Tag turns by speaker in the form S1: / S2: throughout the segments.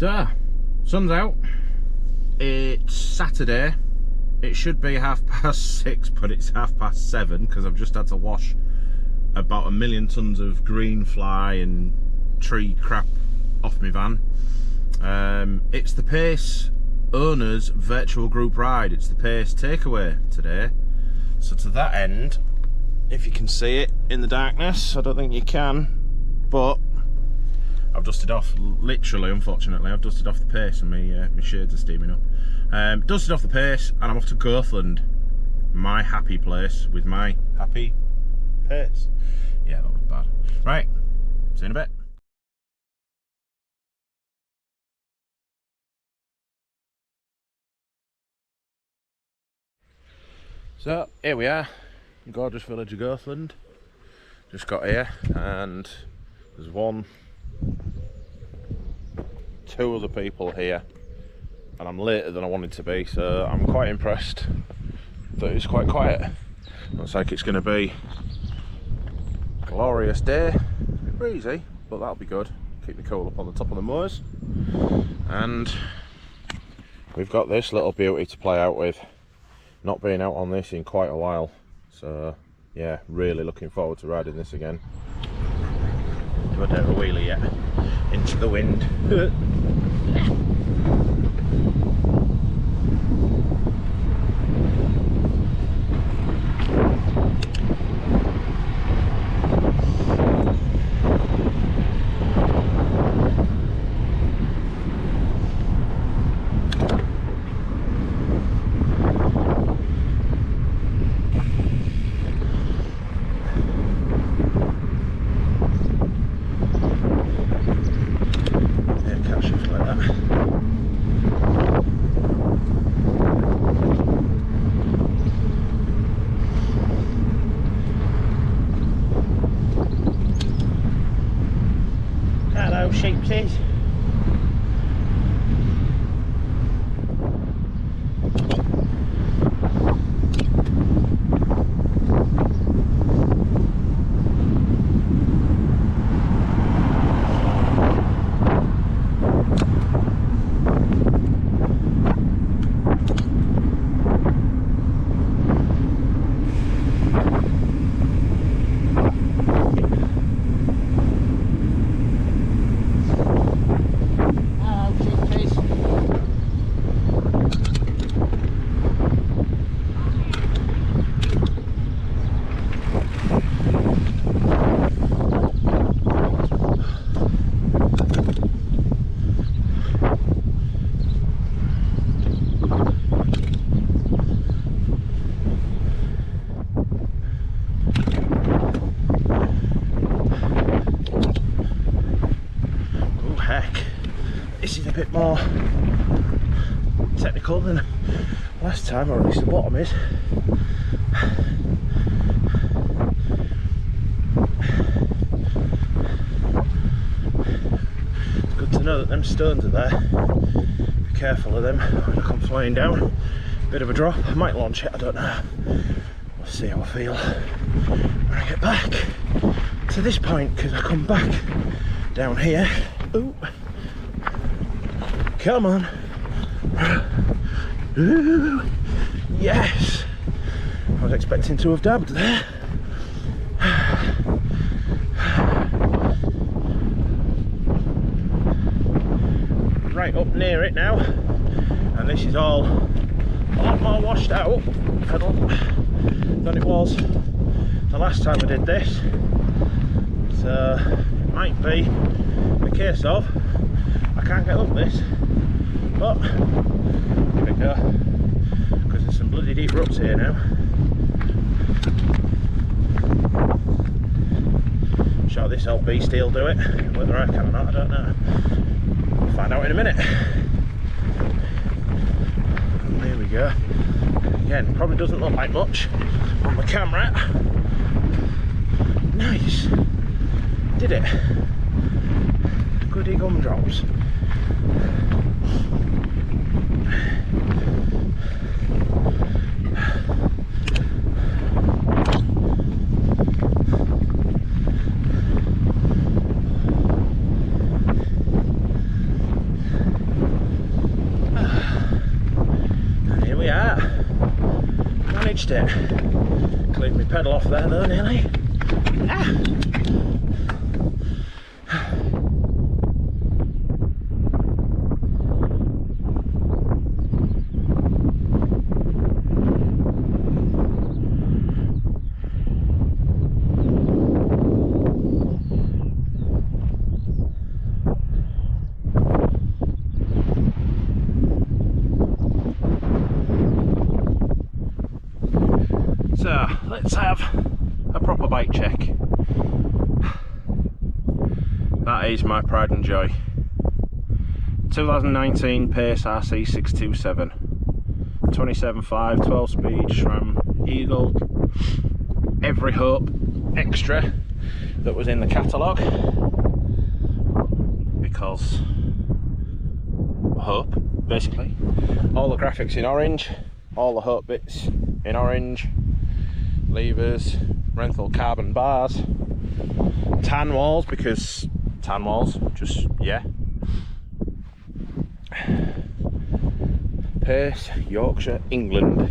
S1: So, sun's out. It's Saturday. It should be 6:30, but it's 7:30 because I've just had to wash about 1 million tons of green fly and tree crap off my van. It's the Pace owners virtual group ride. It's the Pace takeaway today. So to that end, if you can see it in the darkness, I don't think you can, but I've dusted off, literally, unfortunately, I've dusted off the Pace and my shades are steaming up. Dusted off the Pace and I'm off to Goathland, my happy place with my happy Pace. Yeah, that was bad. Right, see you in a bit. So, here we are, gorgeous village of Goathland. Just got here and there's two other people here, and I'm later than I wanted to be, so I'm quite impressed that it's quite quiet. Looks like it's going to be a glorious day. A bit breezy, but that'll be good. Keep the cool up on the top of the moors. And we've got this little beauty to play out with. Not been out on this in quite a while, so yeah, really looking forward to riding this again. Do I do a wheelie yet? Into the wind. Sheepsies. This is a bit more technical than last time, or at least the bottom is. It's good to know that them stones are there. Be careful of them when I come flying down. Bit of a drop. I might launch it, I don't know. We'll see how I feel when I get back to this point, because I come back down here. Ooh. Come on. Ooh, yes. I was expecting to have dabbed there. Right up near it now, and this is all a lot more washed out than it was the last time I did this. So it might be a case of I can't get up this, but give it a go, because there's some bloody deep ruts here now. I'm sure this old beastie will do it. Whether I can or not, I don't know. We'll find out in a minute. And there we go. Again, probably doesn't look like much on the camera. Nice. Did it. Goody gumdrops. managed it. Cleaned my pedal off there though, nearly. Ah. So let's have a proper bike check. That is my pride and joy. 2019 Pace RC 627, 27.5, 12 speed SRAM Eagle, every Hope extra that was in the catalogue, because Hope, basically. All the graphics in orange, all the Hope bits in orange, levers, Renthal carbon bars, tan walls, because tan walls, just yeah. Pace, Yorkshire, England,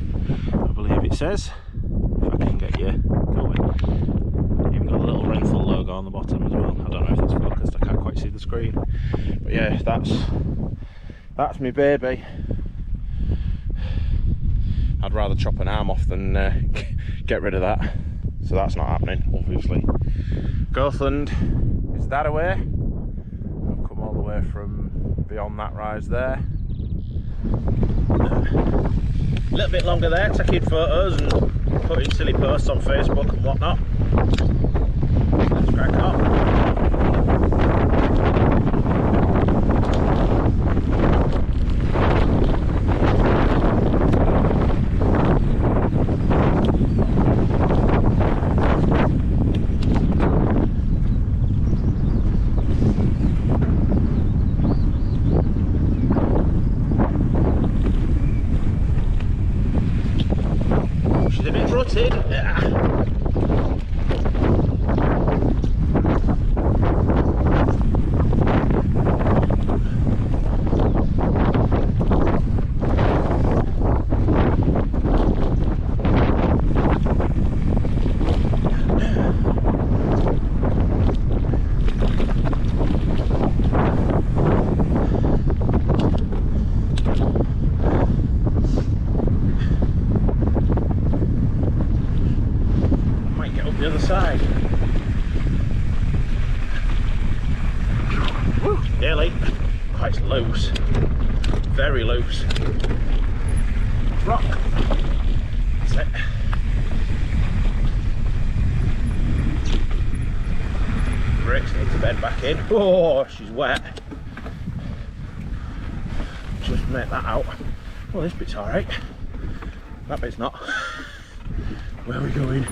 S1: I believe it says, if I can get you going. Even got a little Renthal logo on the bottom as well. I don't know if that's focused, I can't quite see the screen. But yeah, that's my baby. I'd rather chop an arm off than get rid of that. So that's not happening, obviously. Goathland is that away. I've come all the way from beyond that rise there. A little bit longer there, taking photos and putting silly posts on Facebook and whatnot. Let's crack on. She's a bit rutted. The other side. Woo, nearly. Quite loose. Very loose. Rock. That's it. Brakes need to bed back in. Oh, she's wet. Just make that out. Well, this bit's alright. That bit's not. Where are we going?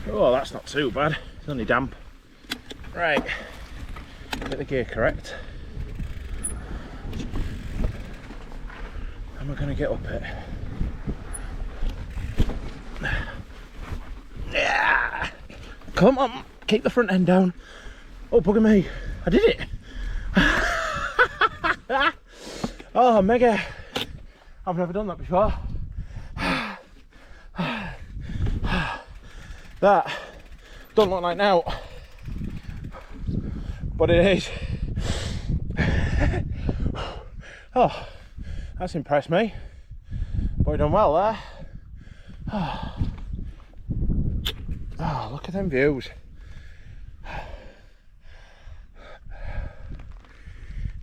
S1: Oh, that's not too bad. It's only damp. Right, get the gear correct. How am I going to get up it? Yeah. Come on, keep the front end down. Oh, bugger me. I did it. Oh, mega. I've never done that before. That don't look like now, but it is. Oh, that's impressed me. Boy, done well there. Oh, look at them views. A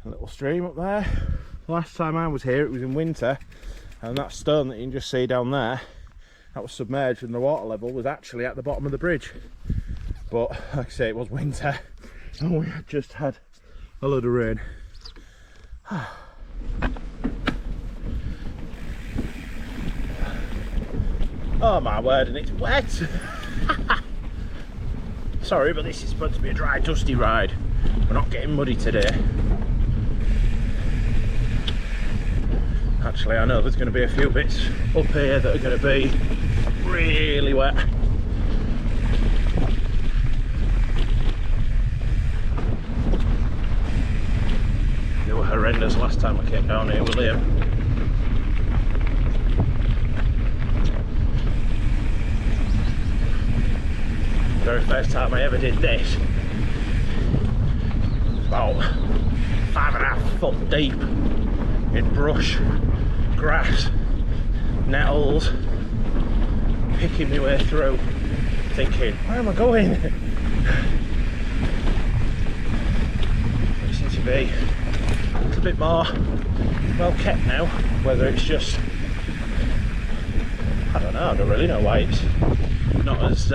S1: little stream up there. Last time I was here, it was in winter, and that stone that you can just see down there, that was submerged and the water level was actually at the bottom of the bridge. But like I say, it was winter and we had just had a load of rain. Oh my word, and it's wet. Sorry, but this is supposed to be a dry, dusty ride. We're not getting muddy today. Actually, I know there's going to be a few bits up here that are going to be really wet. They were horrendous last time I came down here with Liam. very first time I ever did this. About 5.5 foot deep in brush, grass, nettles, picking my way through, thinking, where am I going? It seems to be a little bit more well kept now, whether it's just, I don't know, I don't really know why it's not as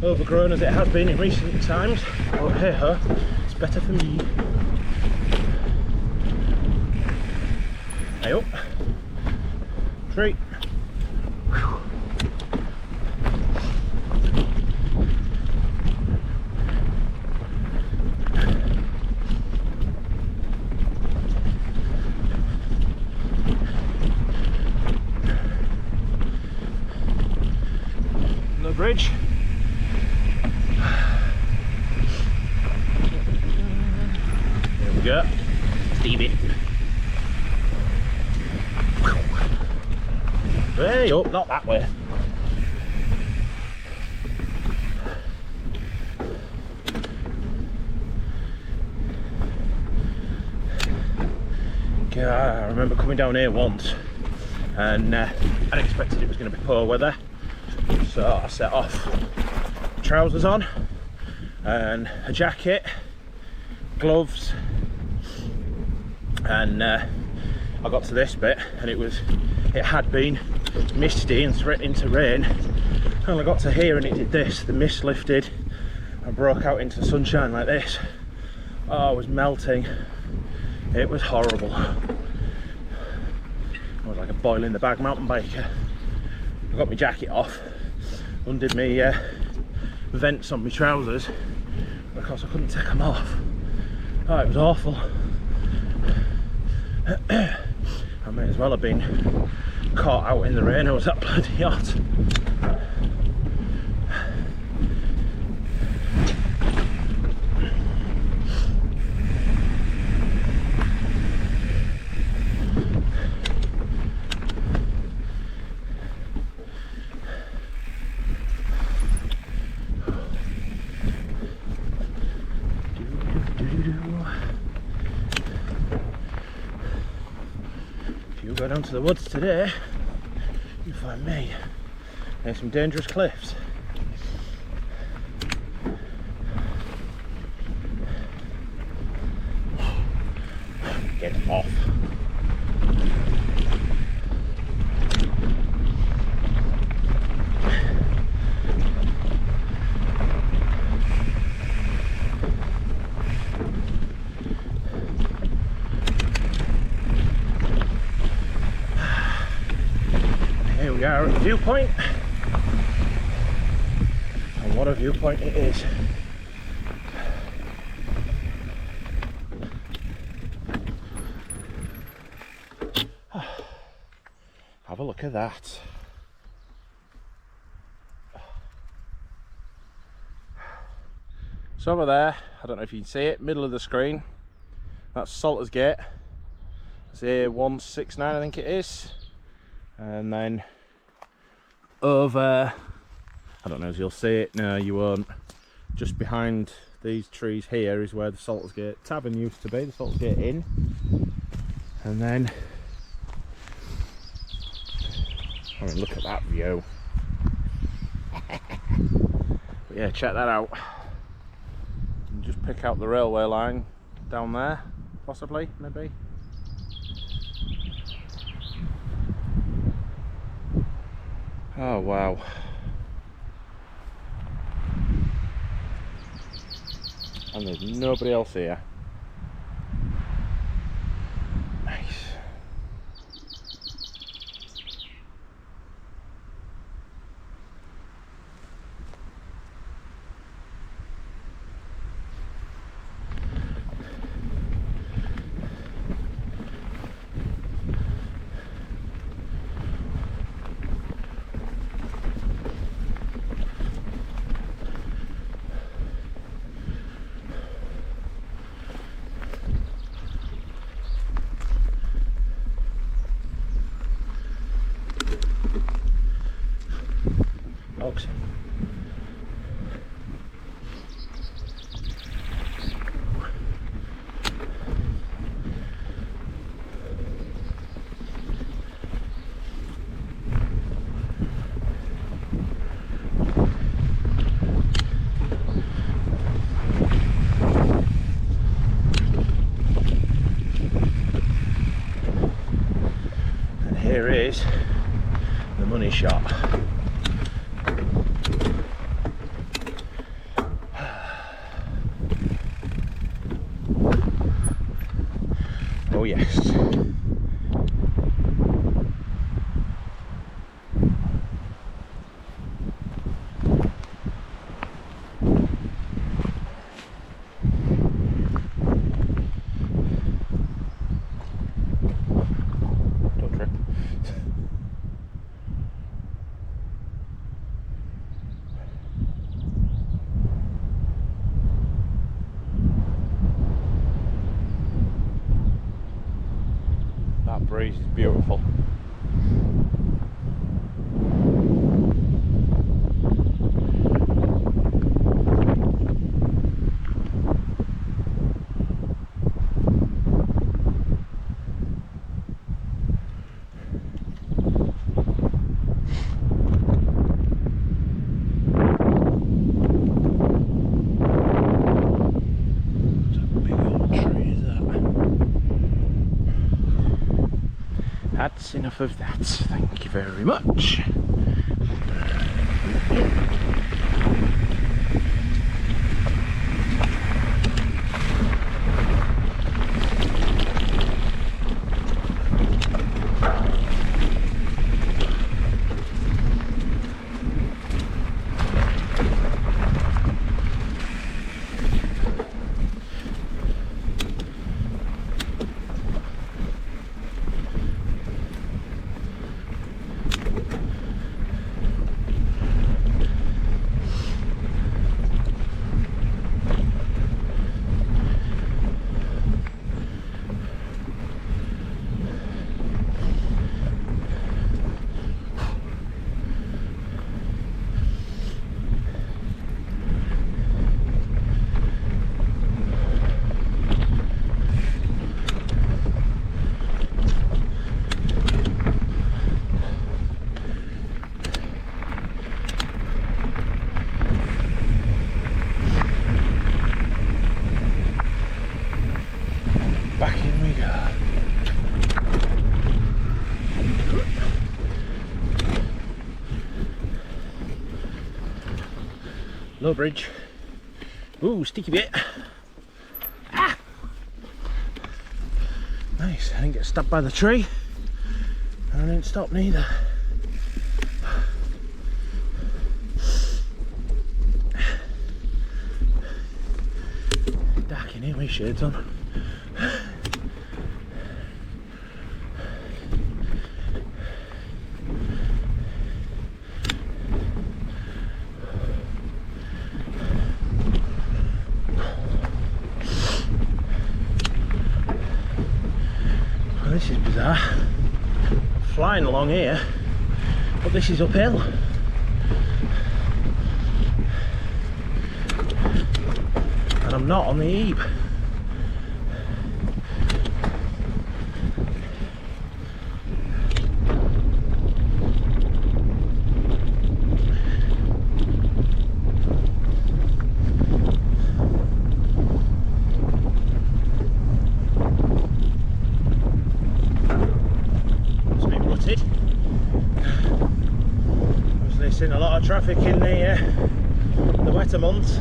S1: overgrown as it has been in recent times, but hey ho, it's better for me. Hey up, tree. The bridge. There we go. Steam it. Way up, not that way. I remember coming down here once and I expected it was going to be poor weather, so I set off trousers on and a jacket, gloves, and I got to this bit and it had been misty and threatening to rain, and I got to here and it did this. The mist lifted and broke out into sunshine like this. Oh, I was melting. It was horrible. I was like a boil in the bag mountain biker. I got my jacket off, undid my vents on my trousers, but of course I couldn't take them off. Oh, it was awful. I may as well have been caught out in the rain. It was that bloody hot. Go down to the woods today, you'll find me near some dangerous cliffs. Get off. We are at the viewpoint, and what a viewpoint it is. Have a look at that. So over there, I don't know if you can see it, middle of the screen, that's Salters Gate. It's A169 I think it is, and then over, I don't know if you'll see it, no you won't, just behind these trees here is where the Salters Gate Tavern used to be, the Salters Gate Inn. And then, I mean look at that view. But yeah, check that out. And just pick out the railway line down there, possibly, maybe. Oh wow. And there's nobody else here. Nice. is the money shot. Oh yes. Don't trip. That breeze is beautiful. That's enough of that, thank you very much. Back in we go. Low bridge. Ooh, sticky bit. Ah! Nice, I didn't get stabbed by the tree. And I didn't stop neither. Dark in here with shades on. Well, this is bizarre. I'm flying along here, but this is uphill. And I'm not on the eve. Obviously seen a lot of traffic in the wetter months.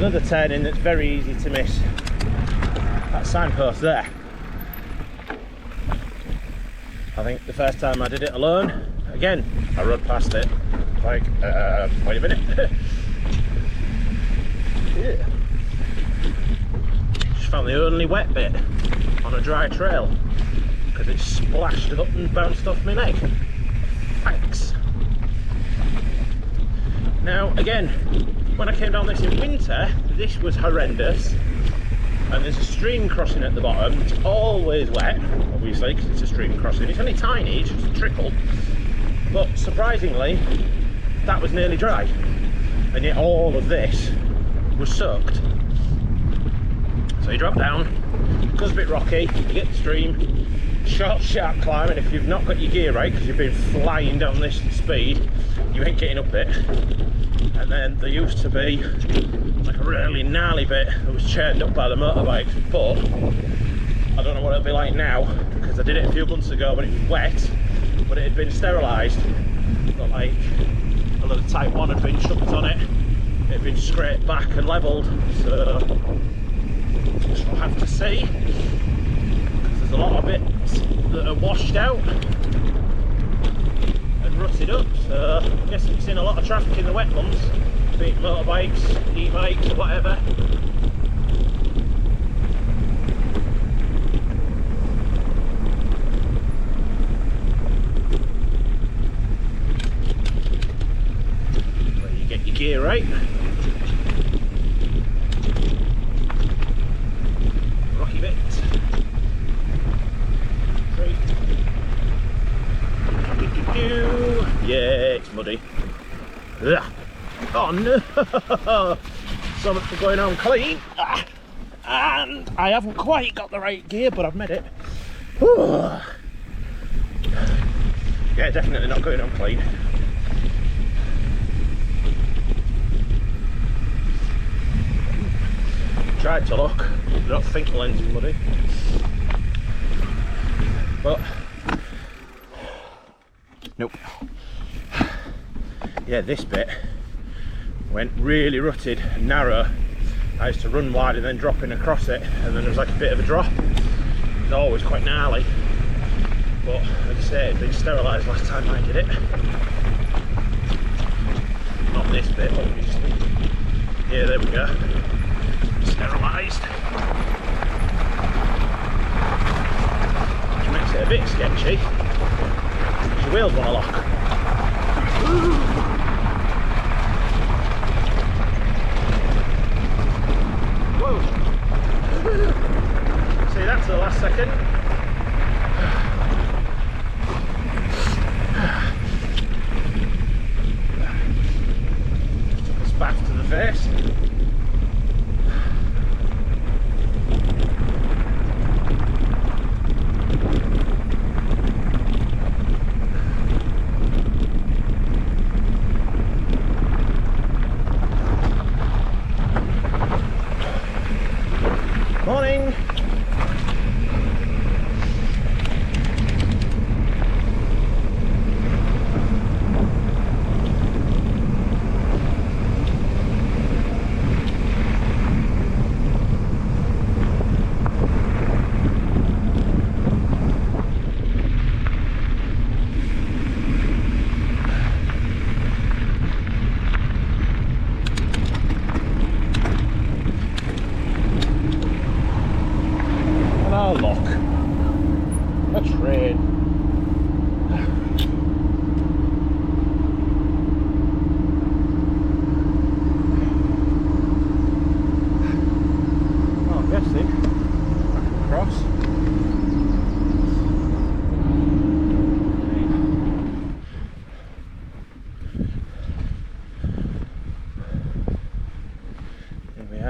S1: another turning that's very easy to miss. That signpost there. I think the first time I did it alone, again, I rode past it like, wait a minute. Yeah. Just found the only wet bit on a dry trail because it splashed up and bounced off my leg. Thanks. Now again, when I came down this in winter, this was horrendous, and there's a stream crossing at the bottom. It's always wet, obviously, because it's a stream crossing. It's only tiny, it's just a trickle, but surprisingly that was nearly dry, and yet all of this was soaked. So you drop down, it goes a bit rocky, you get the stream, short sharp climb, and if you've not got your gear right because you've been flying down this speed, you ain't getting up it. And then there used to be like a really gnarly bit that was churned up by the motorbikes, but I don't know what it'll be like now because I did it a few months ago when it was wet, but it had been sterilised. But like a lot of type 1 had been chucked on it, it had been scraped back and levelled, so we'll have to see, because there's a lot of bits that are washed out and rutted up, so I guess it's in a lot of traffic in the wet months, be it motorbikes, e-bikes or whatever. Where you get your gear right. Rocky bit. Great. Yeah, it's muddy. Ugh. Oh no! So much for going home clean. And I haven't quite got the right gear, but I've made it. Yeah, definitely not going home clean. Tried to look, I don't think the lens is muddy. But nope. Yeah, this bit went really rutted and narrow. I used to run wide and then drop in across it, and then there was like a bit of a drop. It was always quite gnarly, but like I say, it'd been sterilised last time I did it. Not this bit, obviously. Yeah, there we go. Sterilised. Which makes it a bit sketchy. Your wheels want to lock. Whoa! See, that's the last second. Took a spaff to the face. Morning!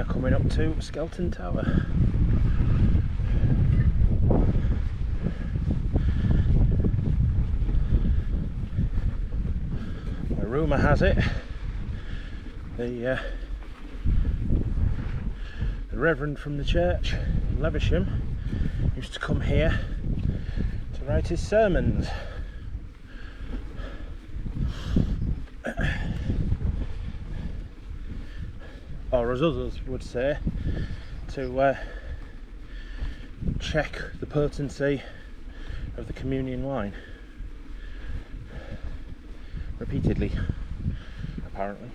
S1: Coming up to Skelton Tower. A rumour has it the reverend from the church in Levisham used to come here to write his sermons. Or or as others would say, to check the potency of the communion wine. Repeatedly, apparently.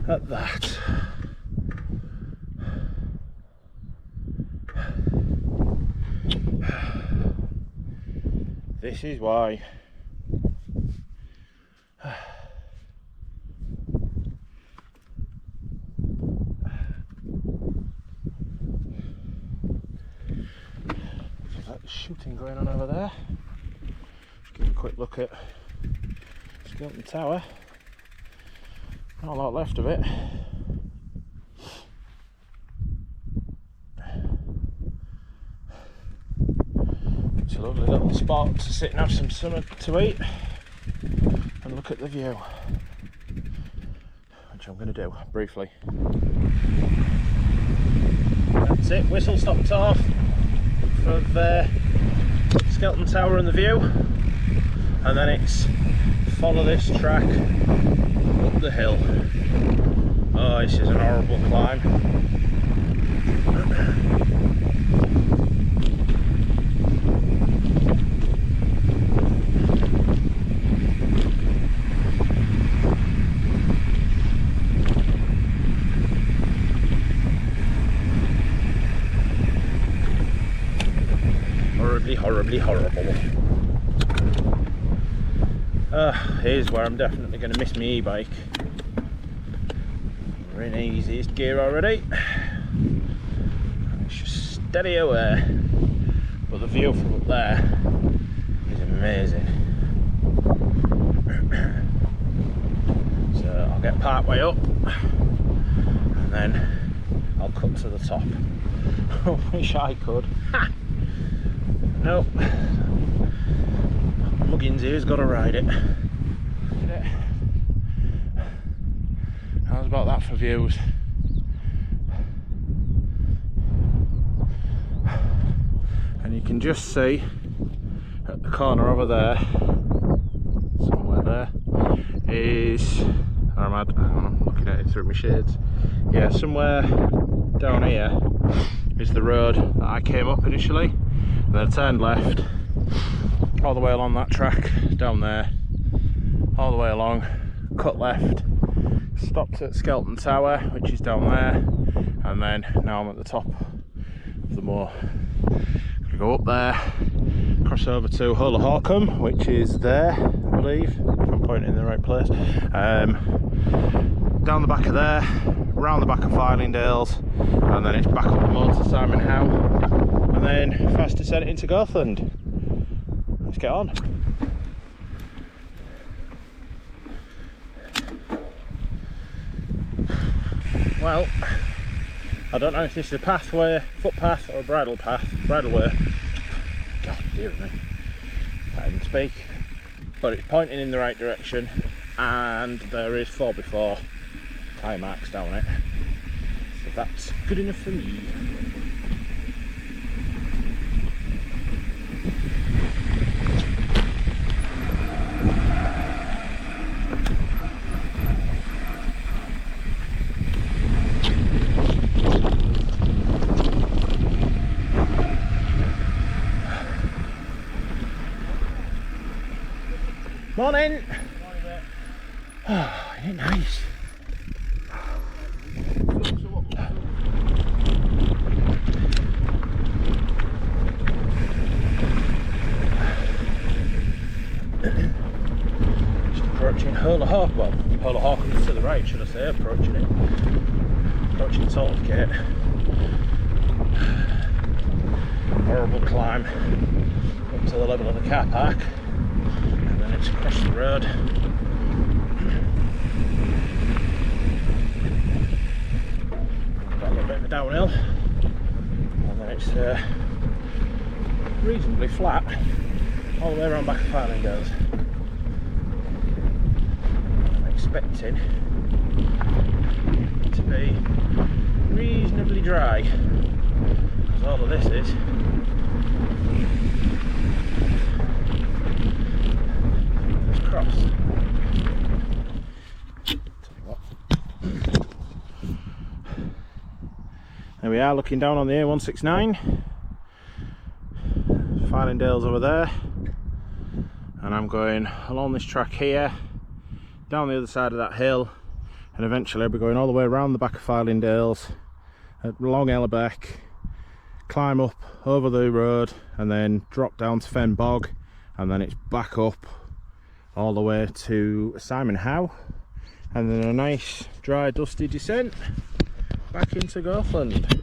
S1: At that. This is why there's shooting going on over there. Just give a quick look at Skeleton Tower. Not a lot left of it. It's a lovely little spot to sit and have some sun to eat and look at the view, which I'm going to do briefly. That's it, whistle stopped off for the Skeleton Tower and the view, and then it's follow this track up the hill. Oh, this is an horrible climb. Horribly, horribly horrible. Here's where I'm definitely going to miss my e-bike. We're in easiest gear already. It's just steady away. But the view from up there is amazing. So I'll get part way up and then I'll cut to the top. I wish I could. Ha! Nope. Muggins here's got to ride it. How's about that for views? And you can just see at the corner over there, somewhere there, is, I'm looking at it through my shades. Yeah, somewhere down here is the road that I came up initially, and then I turned left all the way along that track down there, all the way along, cut left, stopped at Skeleton Tower, which is down there, and then now I'm at the top of the moor. Gonna go up there, cross over to Hole of Horcum, which is there, I believe, if I'm pointing in the right place. Down the back of there, round the back of Fylingdales, and then it's back up the moor to Simon Howe, and then fast descent into Goathland. Let's get on. Well, I don't know if this is a pathway, footpath, or a bridle path, bridleway. God, dear me, can't even speak. But it's pointing in the right direction, and there is 4x4 tyre marks down it. So that's good enough for me. Morning! Morning, mate. Oh, isn't it nice? Hurler Hawk, well, Hurler Hawk is to the right, should I say, approaching it. Approaching Saltgate. Horrible climb up to the level of the car park, and then it's across the road. Got a little bit of a downhill, and then it's reasonably flat all the way around back of Fylingdales. I'm expecting it to be reasonably dry, because all of this is cross. There we are, looking down on the A169. Fylingdales over there, and I'm going along this track here, down the other side of that hill, and eventually I'll be going all the way around the back of Fylingdales, along Ellerbeck, climb up over the road, and then drop down to Fen Bog, and then it's back up all the way to Simon Howe, and then a nice dry dusty descent back into Goathland.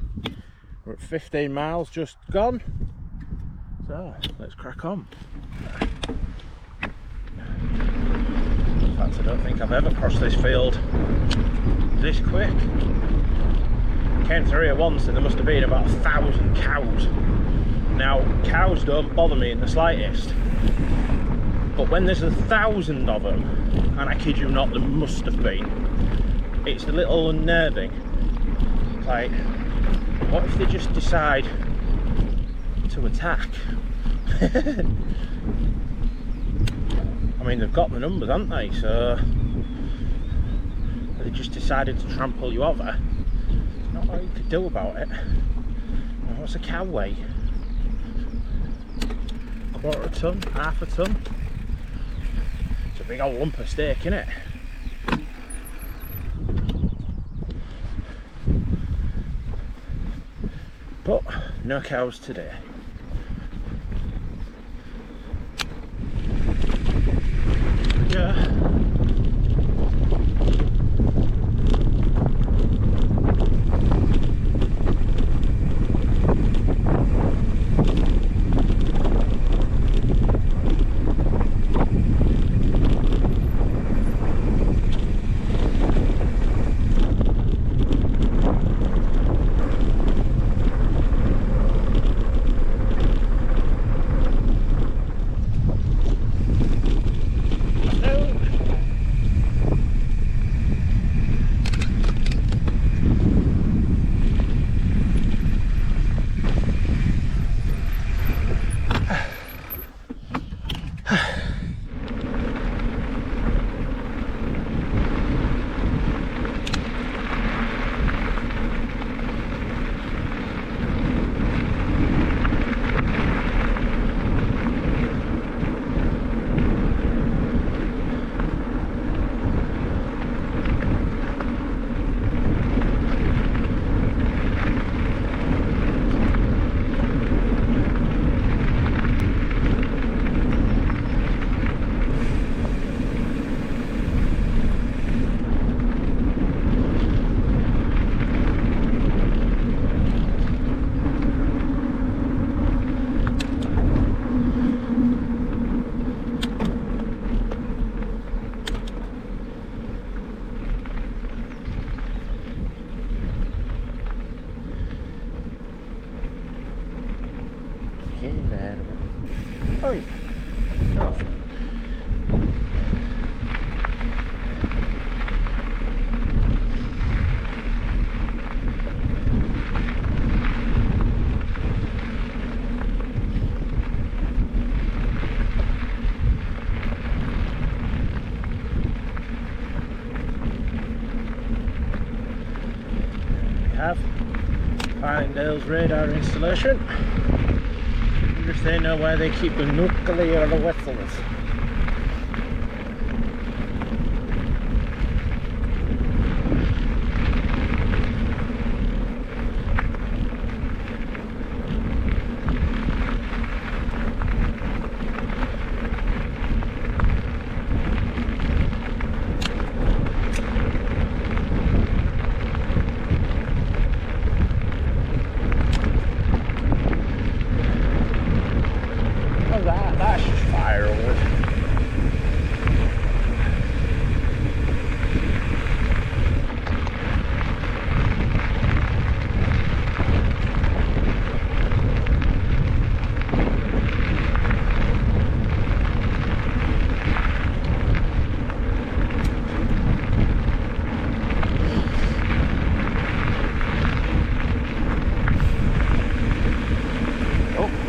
S1: We're at 15 miles just gone, so let's crack on. In fact, I don't think I've ever crossed this field this quick. Came through here once and there must have been about 1,000 cows. Now, cows don't bother me in the slightest, but when there's 1,000 of them, and I kid you not, there must have been, it's a little unnerving. Like, what if they just decide to attack? I mean, they've got the numbers, haven't they? So they just decided to trample you over. There's not what you could do about it. What's a cow weigh? Quarter a ton, half a ton. It's a big old lump of steak, isn't it? But no cows today. Yeah. Oi! Oh. We have Fylingdales radar installation. If they know where they keep the nuclear vessels.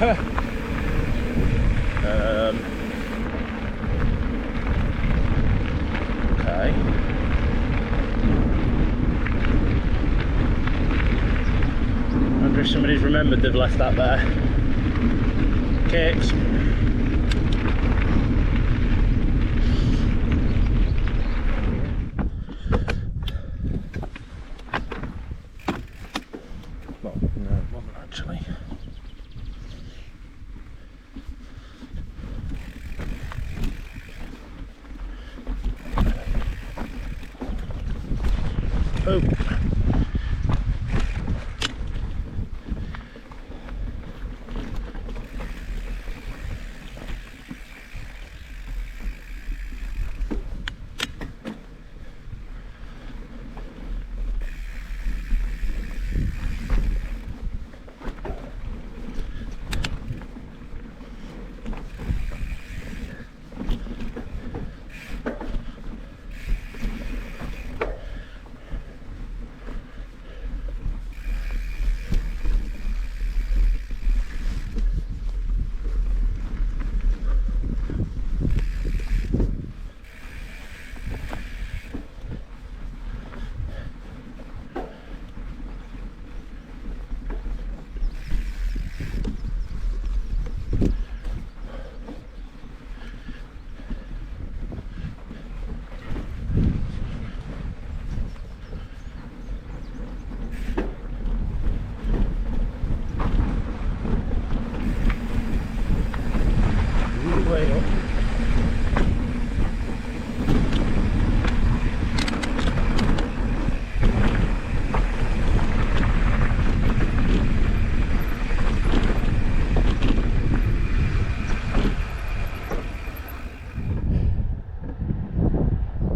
S1: Okay. I wonder if somebody's remembered they've left that there. Cakes. Well, no, it wasn't actually. Oh.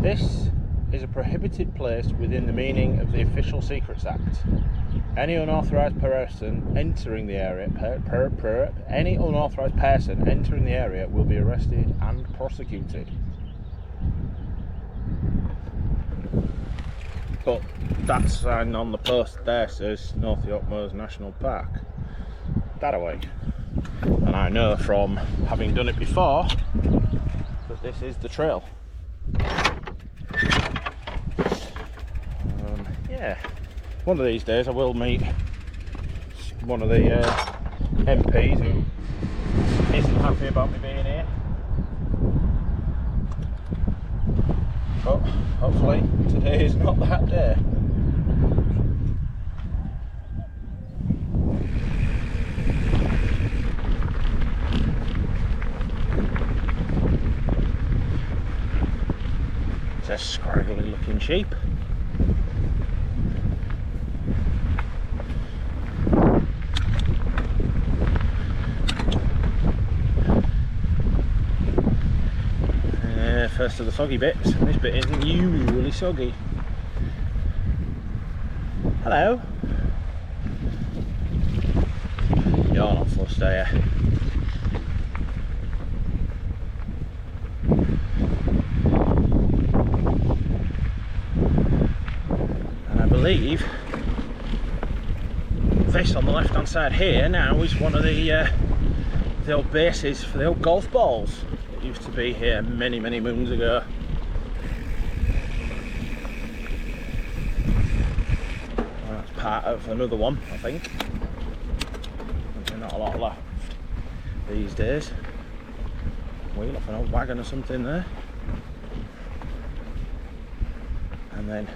S1: This is a prohibited place within the meaning of the Official Secrets Act. Any unauthorised person entering the area, any unauthorised person entering the area will be arrested and prosecuted. But that sign on the post there says North York Moors National Park. That away. And I know from having done it before that this is the trail. Yeah, one of these days I will meet one of the MPs who isn't happy about me being here, but hopefully today is not that day. It's a scraggly looking sheep. First of the soggy bits, and this bit isn't usually soggy. Hello. You're not fussed, are you? And I believe this on the left hand side here now is one of the old bases for the old golf balls. Used to be here many moons ago. Well, that's part of another one, I think. There's not a lot left these days. Wheel off an old wagon or something there. And then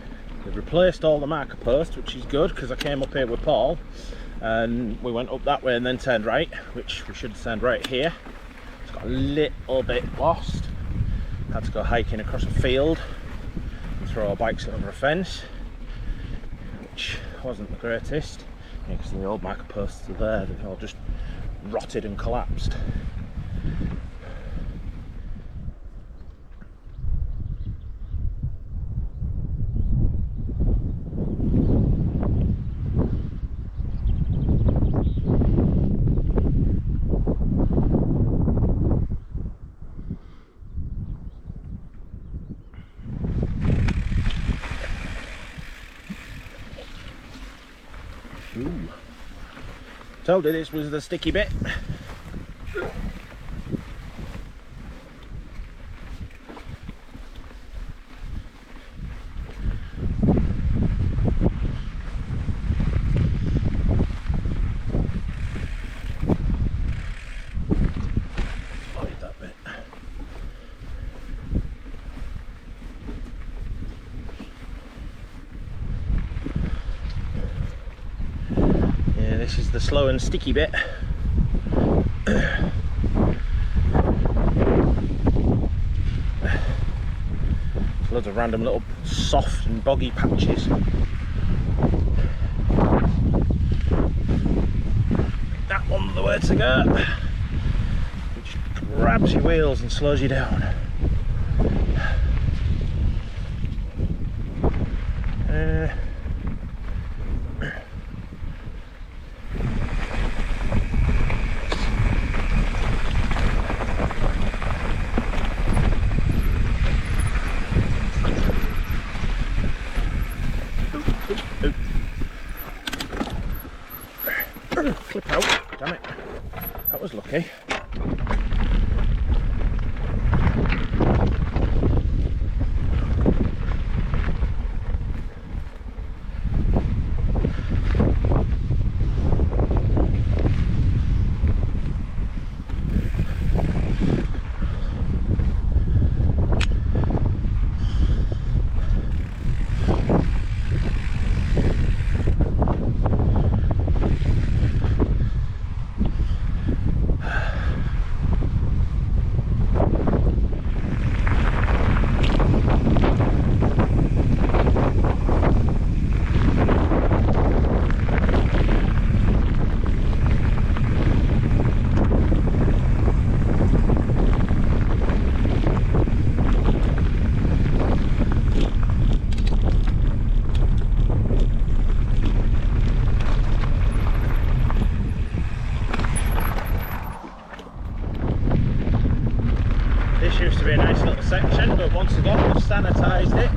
S1: they've replaced all the marker posts, which is good because I came up here with Paul and we went up that way and then turned right, which we should have turned right here. Got a little bit lost, had to go hiking across a field and throw our bikes over a fence, which wasn't the greatest, because the old marker posts are there, they've all just rotted and collapsed. Ooh. Told you this was the sticky bit. This is the slow and sticky bit. Loads of random little soft and boggy patches. That one's the way to go. It just grabs your wheels and slows you down. Flip out, damn it, that was lucky. Used to be a nice little section, but once again we've sanitised it.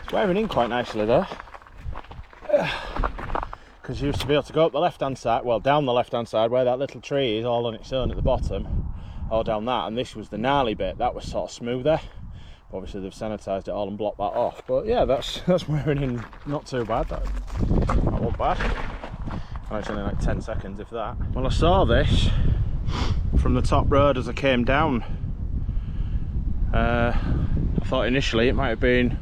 S1: It's wearing in quite nicely though. Because you used to be able to go up the left hand side, well down the left hand side where that little tree is all on its own at the bottom, or down that, and this was the gnarly bit, that was sort of smoother. Obviously they've sanitised it all and blocked that off, but yeah, that's wearing in not too bad, that wasn't bad. Oh, it's only like 10 seconds if that. Well, I saw this from the top road as I came down. I thought initially it might have been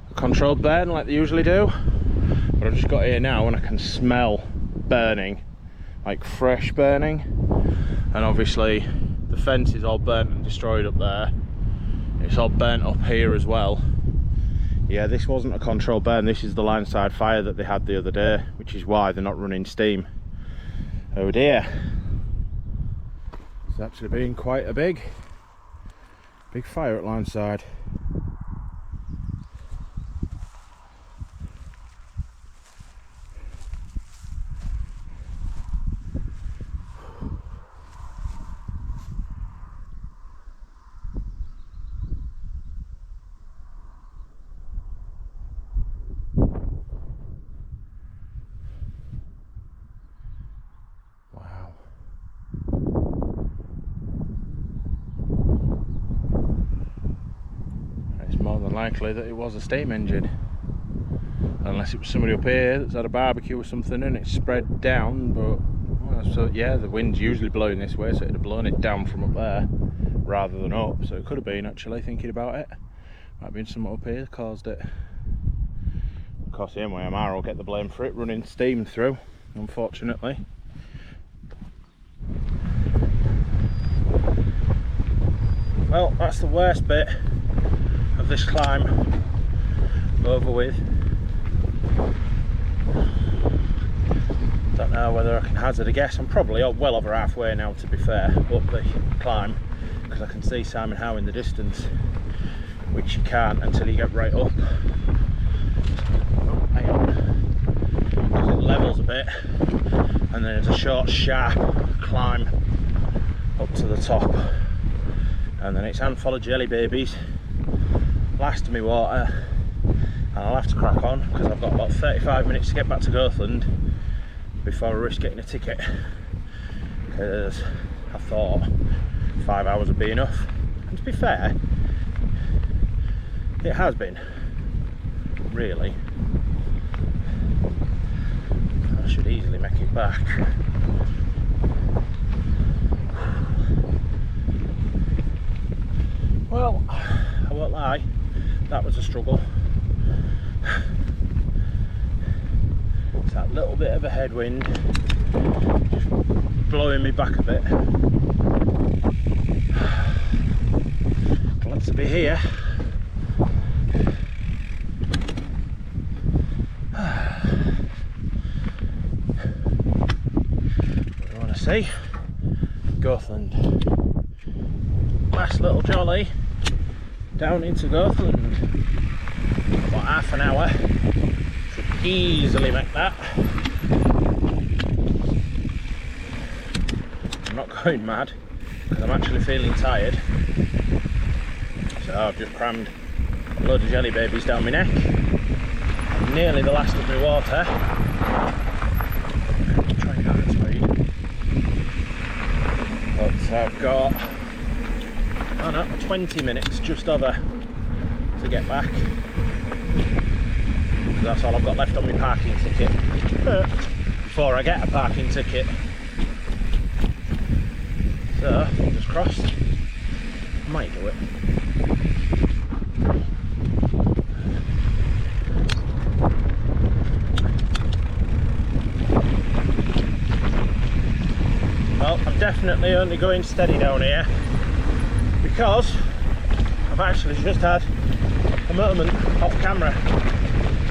S1: a controlled burn like they usually do. But I've just got here now and I can smell burning, like fresh burning, and obviously the fence is all burnt and destroyed up there. It's all burnt up here as well. Yeah, this wasn't a controlled burn, this is the line side fire that they had the other day, which is why they're not running steam. Oh dear. It's actually been quite a big fire at line side. More than likely that it was a steam engine, unless it was somebody up here that's had a barbecue or something and it's spread down. But well, so yeah, the wind's usually blowing this way, so it'd have blown it down from up there rather than up. So it could have been, actually thinking about it, might have been someone up here that caused it. Of course the MYMR will get the blame for it running steam through, unfortunately. Well, that's the worst bit of this climb over with. Don't know whether I can hazard a guess. I'm probably well over halfway now, to be fair, up the climb, because I can see Simon Howe in the distance, which you can't until you get right up. Oh, hang on, because it levels a bit and then there's a short sharp climb up to the top, and then it's handful of jelly babies, last of me water, and I'll have to crack on because I've got about 35 minutes to get back to Goathland before I risk getting a ticket, because I thought 5 hours would be enough, and to be fair, it has been, really. should easily make it back. Well, I won't lie, that was a struggle. It's that little bit of a headwind just blowing me back a bit. Glad to be here. What do you want to see? Goathland. Last little jolly down into Goathland. About half an hour. Should easily make that. I'm not going mad because I'm actually feeling tired. So I've just crammed a load of jelly babies down my neck. I'm nearly the last of my water. I'm trying to go at speed. But I've got, oh no, 20 minutes just over to get back. That's all I've got left on my parking ticket before I get a parking ticket. So, fingers crossed, I might do it. Well, I'm definitely only going steady down here because I've actually just had a moment off camera.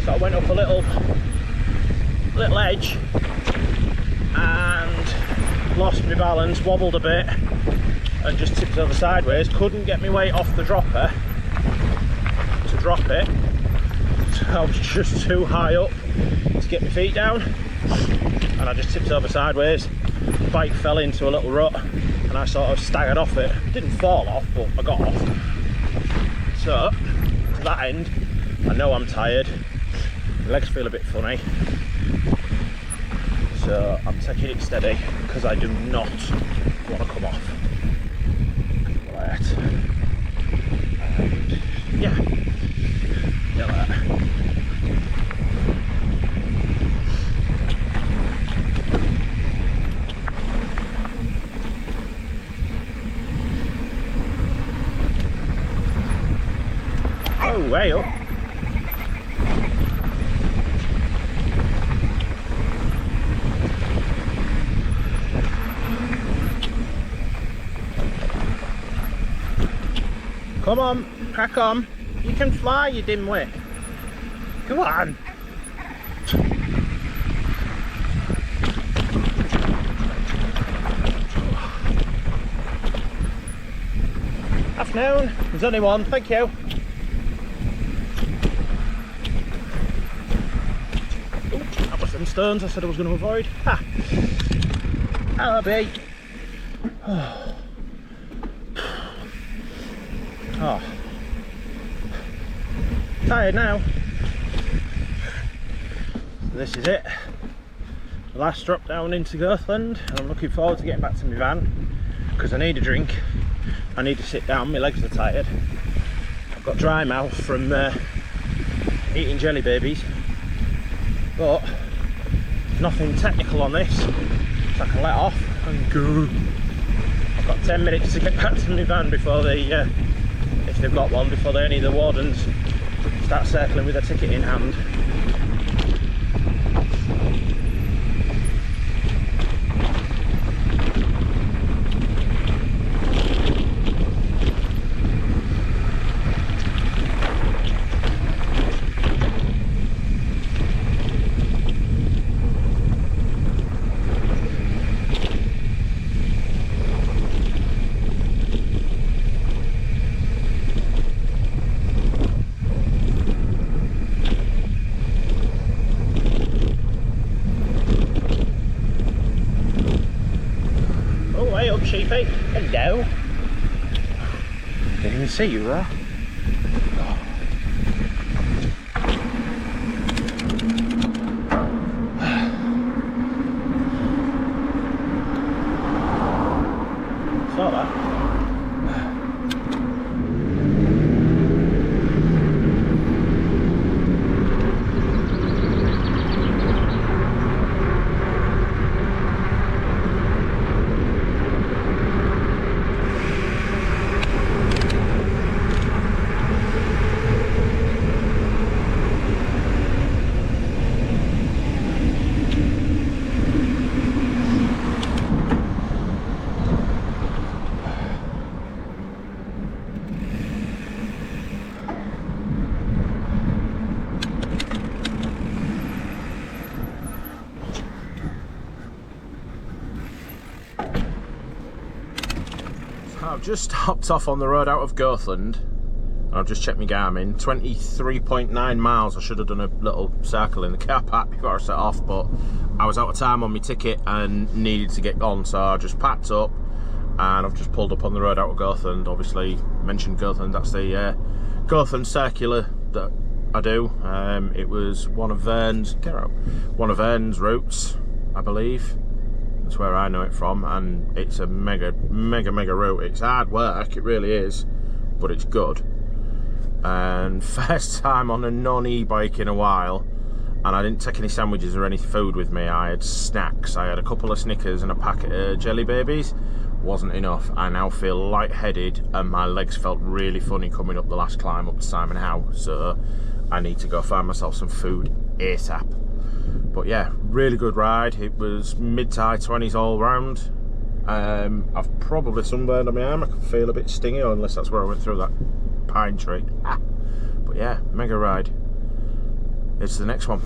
S1: So I went up a little edge and lost my balance, wobbled a bit and just tipped over sideways. Couldn't get my weight off the dropper to drop it, so I was just too high up to get my feet down, and I just tipped over sideways. The bike fell into a little rut and I sort of staggered off it. Didn't fall off, but I got off. So to that end, I know I'm tired. My legs feel a bit funny, so I'm taking it steady because I do not want to come off. Right. And yeah, like that. Oh, way up. Come on, crack on. You can fly, you dimwit. Come on. Afternoon. There's only one, thank you. Ooh, that was them stones I said I was going to avoid. Ha! Hello, B. Oh, tired now. So this is it, the last drop down into Goathland, and I'm looking forward to getting back to my van because I need a drink, I need to sit down, my legs are tired. I've got dry mouth from eating jelly babies, but nothing technical on this, so I can let off and go. I've got 10 minutes to get back to my van before they if they've got one, before any of the wardens start circling with a ticket in hand. Sheepy, hello. Didn't even see you there. Oh. Saw that. I've just hopped off on the road out of Goathland. I've just checked my Garmin, 23.9 miles. I should have done a little circle in the car park before I set off, but I was out of time on my ticket and needed to get on, so I just packed up and I've just pulled up on the road out of Goathland. Obviously, mentioned Goathland, that's the Goathland circular that I do. It was one of Vern's routes, I believe. That's where I know it from, and it's a mega route. It's hard work, it really is, but it's good. And first time on a non-e-bike in a while, and I didn't take any sandwiches or any food with me. I had snacks. I had a couple of Snickers and a packet of Jelly Babies. Wasn't enough. I now feel lightheaded and my legs felt really funny coming up the last climb up to Simon Howe, so I need to go find myself some food ASAP. But yeah, really good ride. It was mid to high 20s all round. I've probably sunburned on my arm. I can feel a bit stingy, unless that's where I went through that pine tree. But yeah, mega ride. It's the next one.